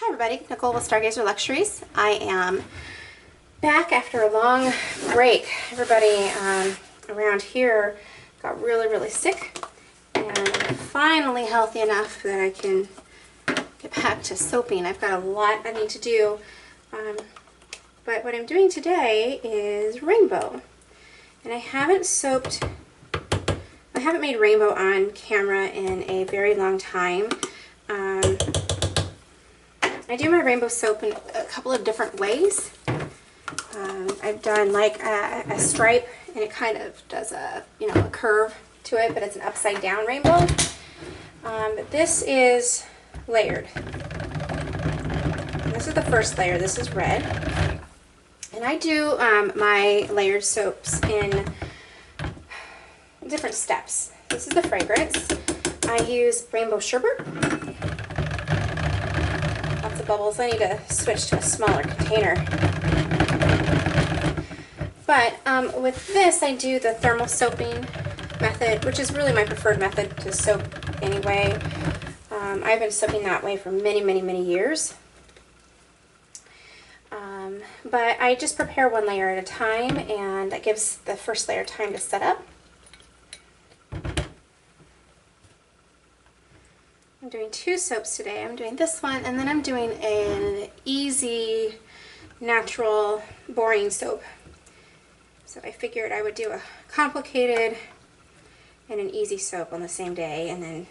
Hi everybody, Nicole with Stargazer Luxuries. I am back after a long break. Everybody around here got really sick, and I'm finally healthy enough that I can get back to soaping. I've got a lot I need to do, but what I'm doing today is rainbow. And I haven't made rainbow on camera in a very long time. I do my rainbow soap in a couple of different ways. I've done like a stripe, and it kind of does a curve to it, but it's an upside down rainbow. But this is layered. And this is the first layer. This is red. And I do my layered soaps in different steps. This is the fragrance. I use rainbow sherbet. Lots of bubbles. I need to switch to a smaller container. But with this, I do the thermal soaping method, which is really my preferred method to soap anyway. I've been soaping that way for many years. But I just prepare one layer at a time, and that gives the first layer time to set up. I'm doing two soaps today. I'm doing this one, and then I'm doing an easy, natural, boring soap. So I figured I would do a complicated and an easy soap on the same day, and then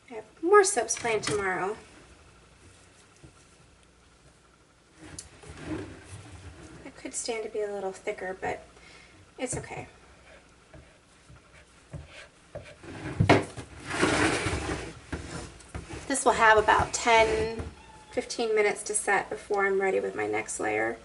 I have more soaps planned tomorrow. It could stand to be a little thicker, but it's okay. This will have about 10-15 minutes to set before I'm ready with my next layer.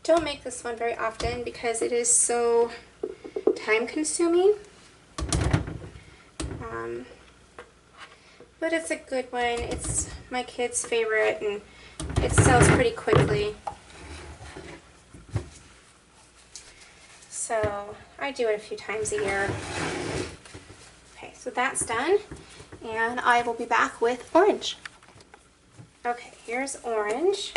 Don't make this one very often because it is so time consuming, but it's a good one. It's my kid's favorite, and it sells pretty quickly, so I do it a few times a year. Okay, so that's done, and I will be back with orange. Okay, here's orange.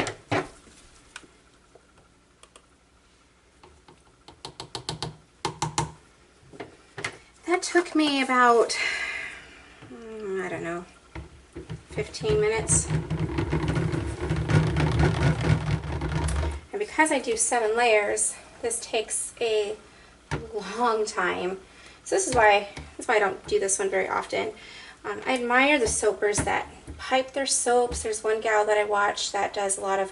That took me about, I don't know, 15 minutes. And because I do 7 layers, this takes a long time. So this is why I don't do this one very often. I admire the soapers that pipe their soaps. There's one gal that I watch that does a lot of,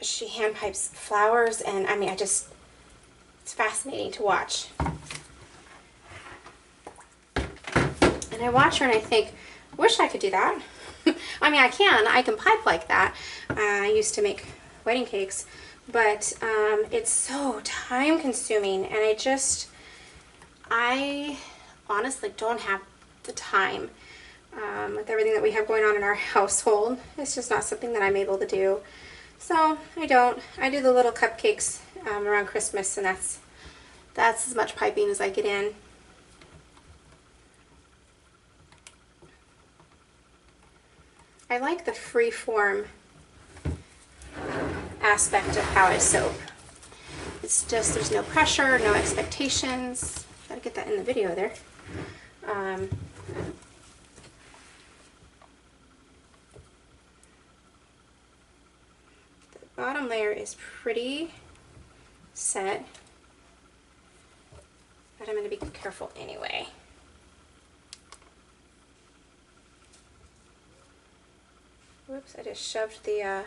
she hand pipes flowers, and I mean, it's fascinating to watch. And I watch her and I think, wish I could do that. I mean, I can pipe like that. I used to make wedding cakes, but it's so time consuming, and I honestly don't have the time with everything that we have going on in our household. It's just not something that I'm able to do. So I do the little cupcakes around Christmas, and that's as much piping as I get in. I like the free form aspect of how I soap. It's just, there's no pressure, no expectations. Gotta get that in the video there. The bottom layer is pretty set, but I'm going to be careful anyway. Whoops, I just shoved the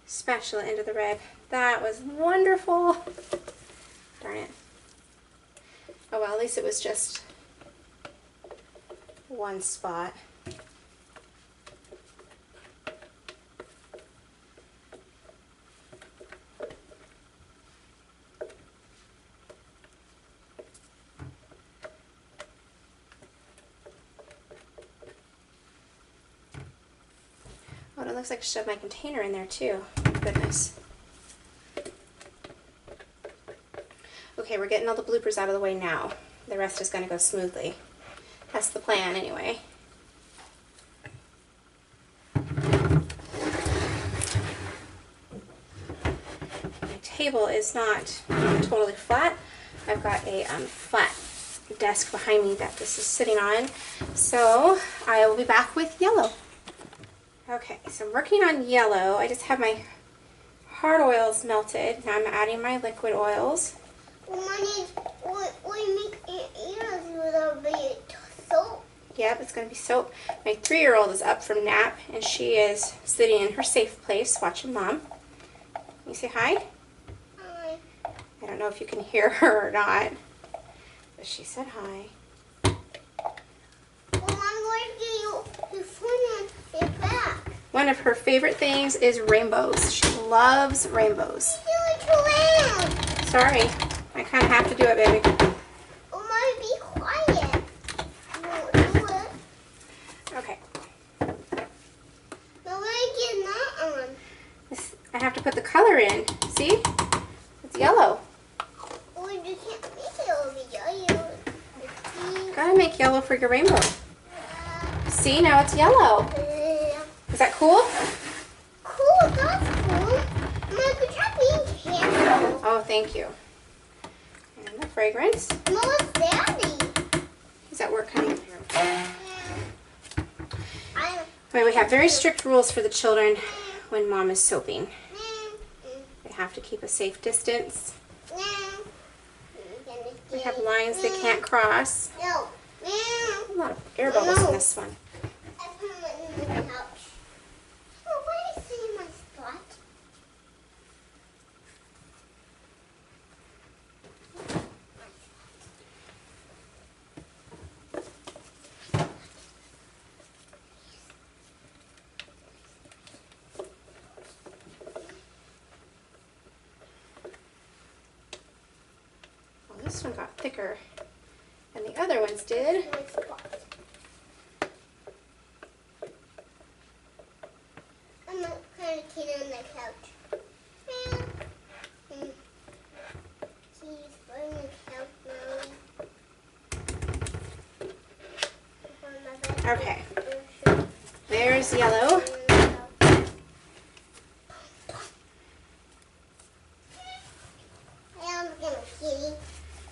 spatula into the red. That was wonderful. Darn it. Oh well, at least it was just one spot. looks like I shoved my container in there too. Goodness. Okay, we're getting all the bloopers out of the way now. The rest is going to go smoothly. That's the plan anyway. My table is not totally flat. I've got a flat desk behind me that this is sitting on. So I will be back with yellow. Okay, so I'm working on yellow. I just have my hard oils melted. Now I'm adding my liquid oils. Mommy, we make ears with a soap. Yep, it's going to be soap. My 3-year-old is up from nap, and she is sitting in her safe place watching Mom. Can you say hi? Hi. I don't know if you can hear her or not, but she said hi. Well, I'm going to get your phone and get back. One of her favorite things is rainbows. She loves rainbows. You're too loud. Sorry, I kind of have to do it, baby. Oh, Mommy, be quiet. You won't do it. Okay. No, I get that on. I have to put the color in. See? It's yellow. Oh, you can't make it over yellow. Gotta make yellow for your rainbow. See, now it's yellow. Is that cool? Cool, that's cool. Mom, could you be careful? Oh, thank you. And the fragrance. No, it's Daddy. Is at work coming through. I. Wait, we have very strict rules for the children when Mom is soaping. They have to keep a safe distance. We have lines they can't cross. No. A lot of air bubbles in this one. I put it in the couch. Oh, why do you see my spot? Well, this one got thicker than the other ones did. My spot. I'm not kind of kid on the couch. She's on the couch now. Okay, there's yellow. I'm gonna kitty.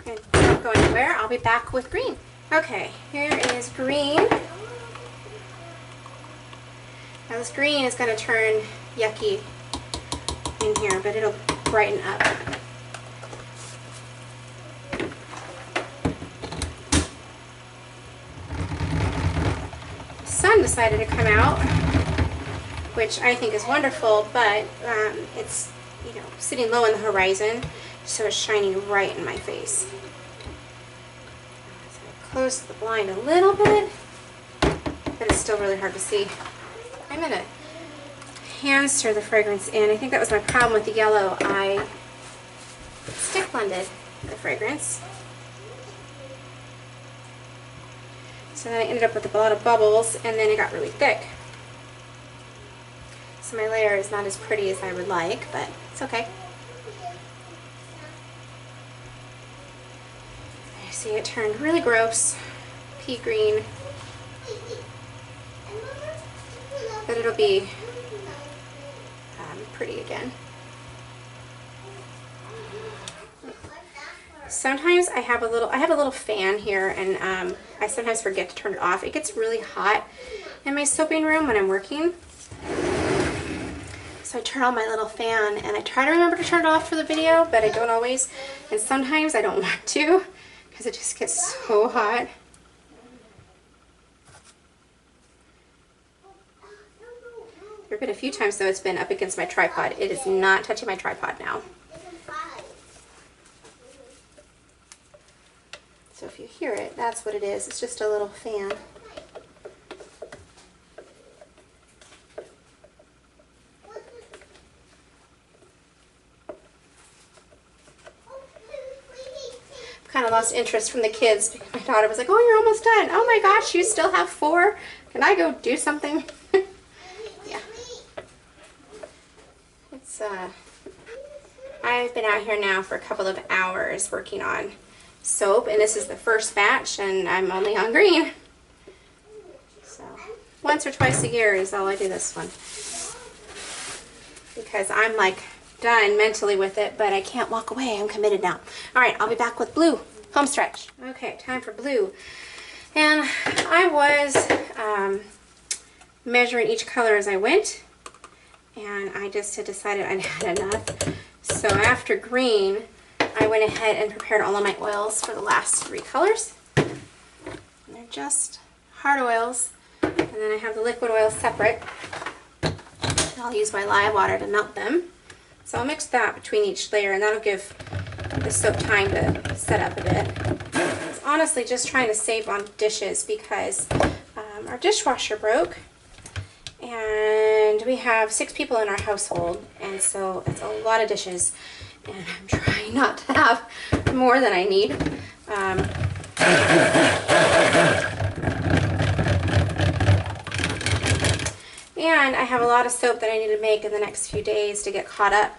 And don't go anywhere. I'll be back with green. Okay, here is green. Now this green is going to turn yucky in here, but it'll brighten up. The sun decided to come out, which I think is wonderful, but it's, you know, sitting low in the horizon, so it's shining right in my face. So I close the blind a little bit, but it's still really hard to see. I'm going to hand stir the fragrance in. I think that was my problem with the yellow. I stick blended the fragrance. So then I ended up with a lot of bubbles, and then it got really thick. So my layer is not as pretty as I would like, but it's okay. I see it turned really gross, pea green, but it'll be pretty again. Sometimes I have a little fan here, and I sometimes forget to turn it off. It gets really hot in my soaping room when I'm working. So I turn on my little fan, and I try to remember to turn it off for the video, but I don't always. And sometimes I don't want to because it just gets so hot. There have been a few times, though, it's been up against my tripod. It is not touching my tripod now. So if you hear it, that's what it is. It's just a little fan. I've kind of lost interest from the kids because my daughter was like, "Oh, you're almost done. Oh my gosh, you still have 4. Can I go do something?" Yeah. I've been out here now for a couple of hours working on soap, and this is the first batch, and I'm only on green. So once or twice a year is all I do this one, because I'm like done mentally with it, but I can't walk away. I'm committed now. All right, I'll be back with blue. Home stretch. Okay, time for blue. And I was measuring each color as I went, and I just had decided I'd had enough. So after green, I went ahead and prepared all of my oils for the last 3 colors. And they're just hard oils, and then I have the liquid oils separate. I'll use my lye water to melt them. So I'll mix that between each layer, and that'll give the soap time to set up a bit. It's honestly just trying to save on dishes because our dishwasher broke, and we have 6 people in our household, and so it's a lot of dishes, and I'm trying not to have more than I need. And I have a lot of soap that I need to make in the next few days to get caught up.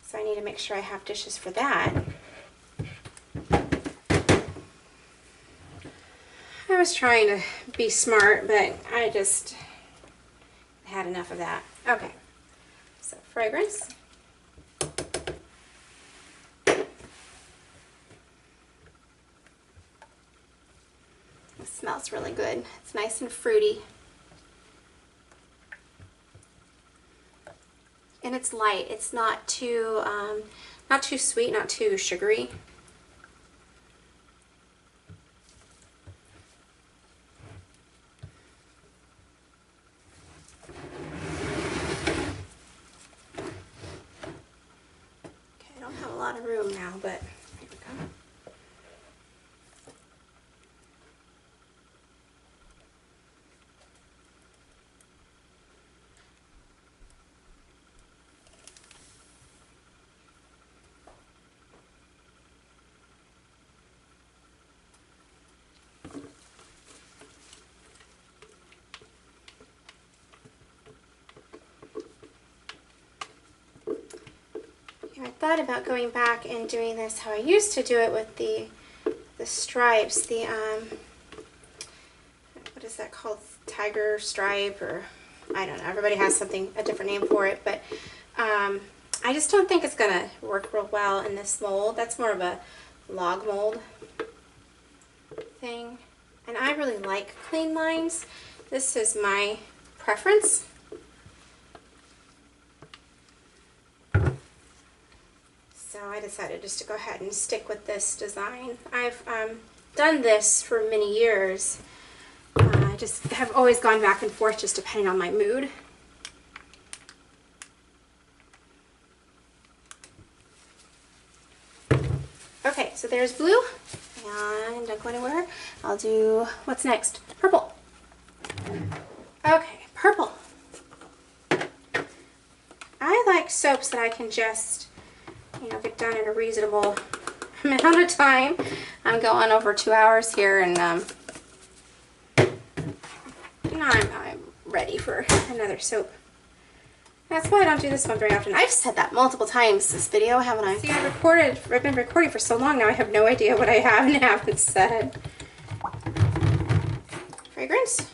So I need to make sure I have dishes for that. I was trying to be smart, but I just had enough of that. Okay, so fragrance. It smells really good. It's nice and fruity. And it's light. It's not too sweet, not too sugary. Okay, I don't have a lot of room now, but here we go. I thought about going back and doing this how I used to do it with the stripes, what is that called? Tiger stripe, or I don't know. Everybody has a different name for it, but I just don't think it's gonna work real well in this mold. That's more of a log mold thing, and I really like clean lines. This is my preference. So I decided just to go ahead and stick with this design. I've done this for many years. I just have always gone back and forth just depending on my mood. Okay, so there's blue, and don't go anywhere. I'll do, what's next? Purple. Okay, purple. I like soaps that I can just, get done in a reasonable amount of time. I'm going over 2 hours here, and I'm ready for another soap. That's why I don't do this one very often. I've said that multiple times this video, haven't I? See, I've been recording for so long now, I have no idea what I have and haven't said. Fragrance.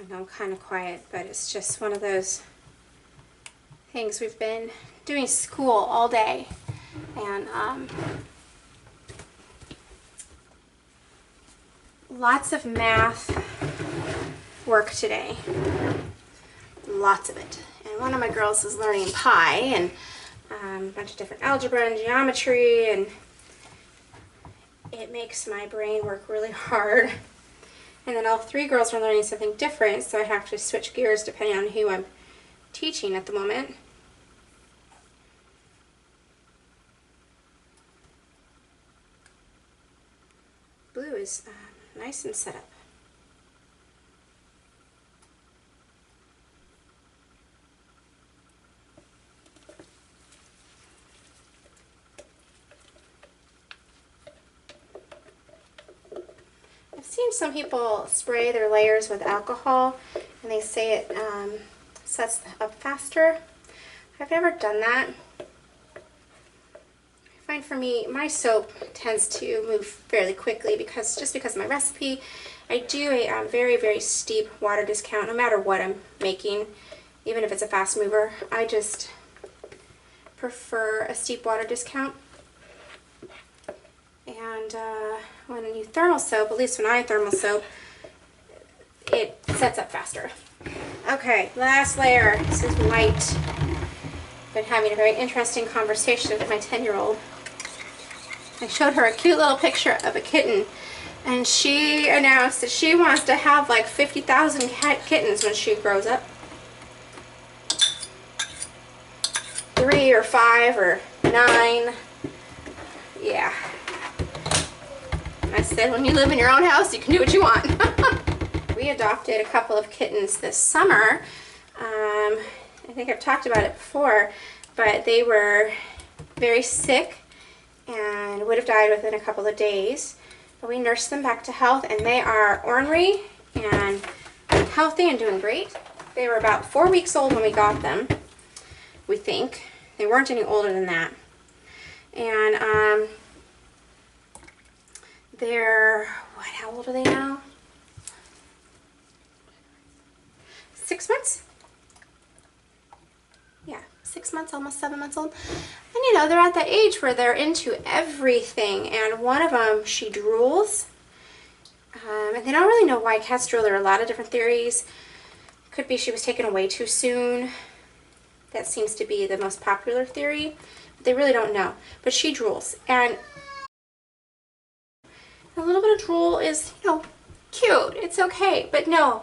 I know I'm kind of quiet, but it's just one of those things. We've been doing school all day, and lots of math work today. Lots of it. And one of my girls is learning pi, and a bunch of different algebra and geometry, and it makes my brain work really hard. And then all 3 girls are learning something different, so I have to switch gears depending on who I'm teaching at the moment. Blue is nice and set up. seen some people spray their layers with alcohol, and they say it sets up faster. I've never done that. I find for me, my soap tends to move fairly quickly because of my recipe. I do a very, very steep water discount no matter what I'm making, even if it's a fast mover. I just prefer a steep water discount. And when you thermal soap, at least when I thermal soap, it sets up faster. Okay, last layer. This is white. Been having a very interesting conversation with my 10-year-old. I showed her a cute little picture of a kitten, and she announced that she wants to have like 50,000 kittens when she grows up. 3 or 5 or 9. Yeah. I said, when you live in your own house, you can do what you want. We adopted a couple of kittens this summer. I think I've talked about it before, but they were very sick and would have died within a couple of days. But we nursed them back to health, and they are ornery and healthy and doing great. They were about 4 weeks old when we got them, we think. They weren't any older than that. And they're, how old are they now? 6 months? Yeah, 6 months, almost 7 months old. And you know, they're at that age where they're into everything. And one of them, she drools. And they don't really know why cats drool. There are a lot of different theories. Could be she was taken away too soon. That seems to be the most popular theory. But they really don't know. But she drools. And a little bit of drool is, you know, cute. It's okay. But no,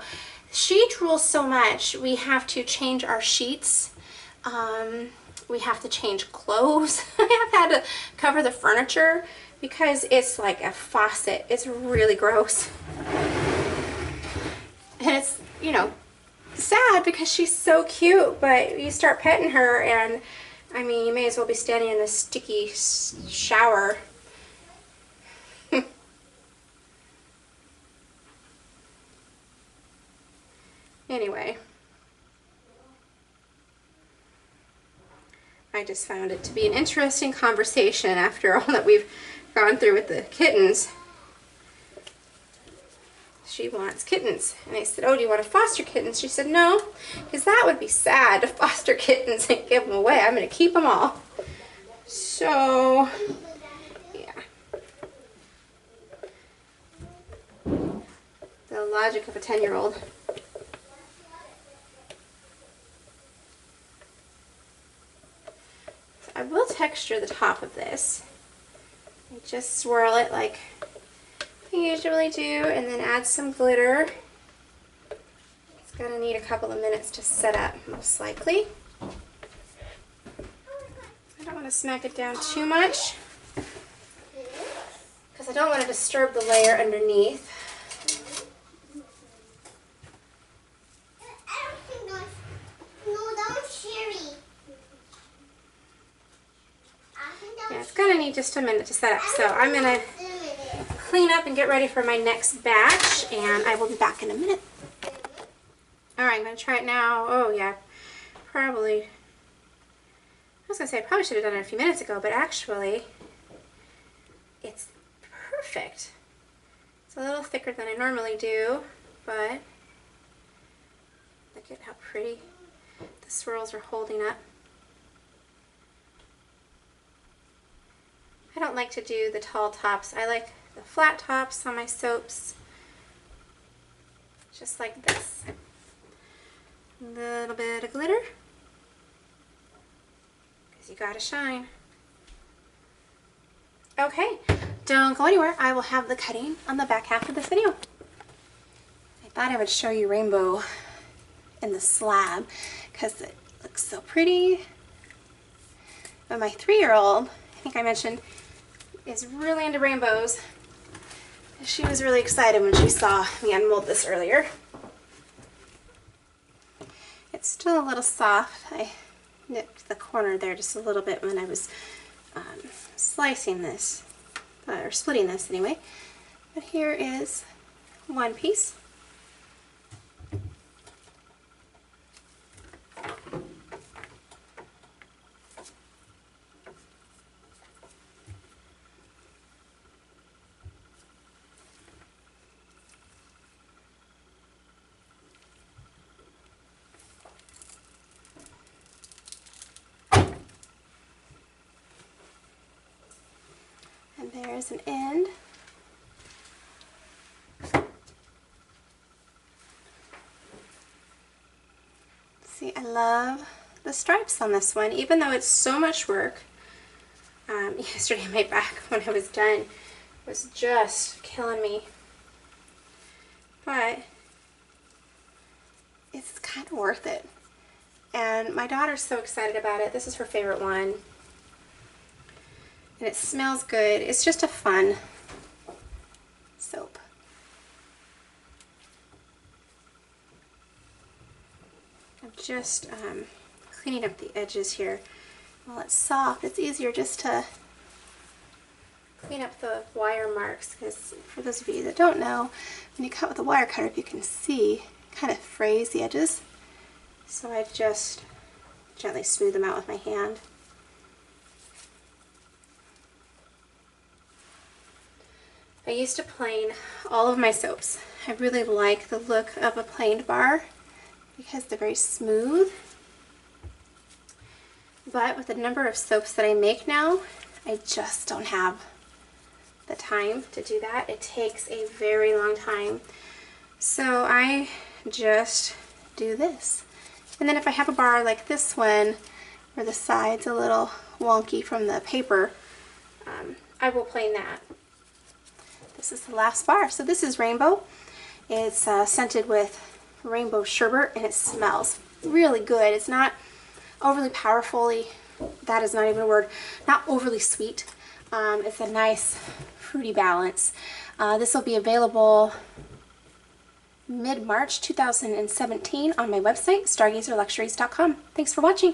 she drools so much, we have to change our sheets. We have to change clothes. I have had to cover the furniture because it's like a faucet. It's really gross. And it's, you know, sad because she's so cute, but you start petting her and, I mean, you may as well be standing in this sticky shower. Anyway, I just found it to be an interesting conversation after all that we've gone through with the kittens. She wants kittens. And I said, oh, do you want to foster kittens? She said, no, because that would be sad to foster kittens and give them away. I'm going to keep them all. So, yeah. The logic of a 10-year-old. I will texture the top of this. I just swirl it like I usually do and then add some glitter. It's going to need a couple of minutes to set up, most likely. I don't want to smack it down too much because I don't want to disturb the layer underneath. Yeah, it's going to need just a minute to set up, so I'm going to clean up and get ready for my next batch, and I will be back in a minute. Alright, I'm going to try it now. Oh yeah, probably, I was going to say I probably should have done it a few minutes ago, but actually, it's perfect. It's a little thicker than I normally do, but look at how pretty the swirls are holding up. I don't like to do the tall tops. I like the flat tops on my soaps, just like this. A little bit of glitter, because you gotta shine. Okay, don't go anywhere. I will have the cutting on the back half of this video. I thought I would show you rainbow in the slab, because it looks so pretty. But my 3-year-old, I think I mentioned, is really into rainbows. She was really excited when she saw me unmold this earlier. It's still a little soft. I nipped the corner there just a little bit when I was slicing this, or splitting this anyway. But here is one piece. And there's an end. See, I love the stripes on this one, even though it's so much work. Yesterday my back when I was done was just killing me. But it's kind of worth it. And my daughter's so excited about it. This is her favorite one. And it smells good. It's just a fun soap. I'm just cleaning up the edges here. While it's soft, it's easier just to clean up the wire marks, because for those of you that don't know, when you cut with a wire cutter, if you can see, kind of frays the edges. So I just gently smooth them out with my hand. I used to plane all of my soaps. I really like the look of a planed bar because they're very smooth. But with the number of soaps that I make now, I just don't have the time to do that. It takes a very long time. So I just do this. And then if I have a bar like this one, where the side's a little wonky from the paper, I will plane that. This is the last bar. So this is Rainbow. It's scented with rainbow sherbet, and it smells really good. It's not overly powerfully, that is not even a word, not overly sweet. It's a nice fruity balance. This will be available mid-March 2017 on my website, stargazerluxuries.com. Thanks for watching.